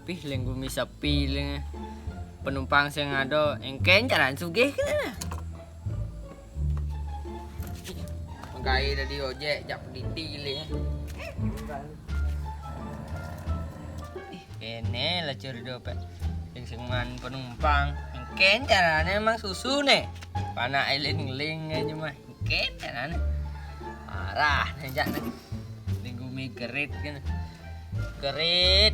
Pih lenggu misa pilih penumpang sing ada engken jalan sugih kana. Mengkai dari ojek jak ditile. Kene lah cerdo pak. Sing man penumpang engken carane emang susu nih. Pana eling-eling aja mah. Engken carane. Parah nejak nih. Lenggu mi gerit kan. Gerit.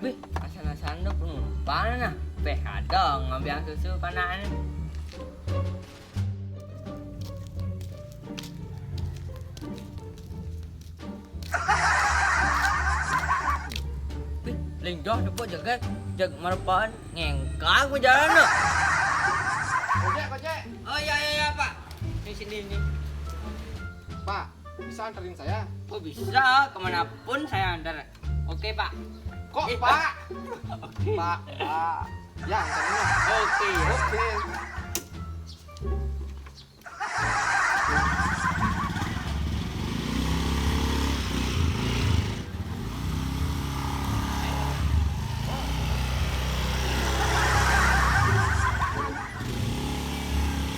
Wih, asal-asalan dok penumpang nah. Beh, ada ngambil susu panan. Wih, lingdah dapat jaga marpan ngengkang ku jalan dok. Ojek. Oh iya pak. Sini. Pak, bisa anterin saya? Oh bisa, kemanapun saya antar. Oke pak. Kok, Eh, Pak? Oke. Pak. Ya, anterin. Oke ya. Oke.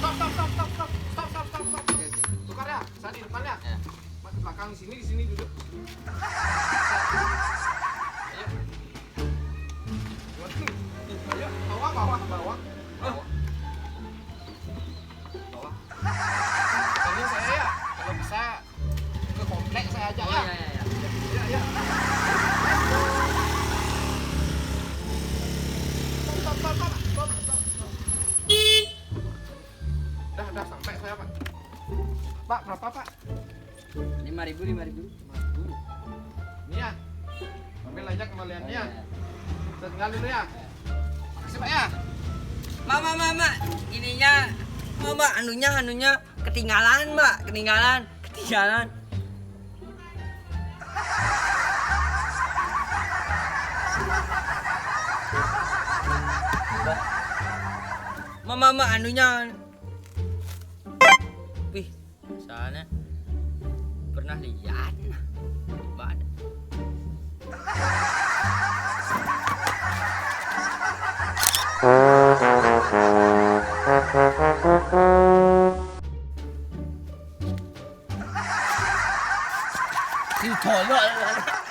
Stop. Oke. Tukar ya, saya di depan ya. Ya. Mas belakang di sini duduk. Ayo. Ayo, bawah. Bawah. Anterin saya ya. Kalau bisa ke komplek saya ajak Oh ya. iya. Ya. Stop. Dah sampai saya, Pak. Pak, berapa, Pak? 5.000. Ini ya. Ambil aja kembaliannya ya. Saya tinggal dulu ya. Makasih, Pak ya. Mama, ininya Mama anunya ketinggalan, Mbak. Ketinggalan. Mama anunya. Wih, sana pernah lihat nah. Mbak ada. Si tolol.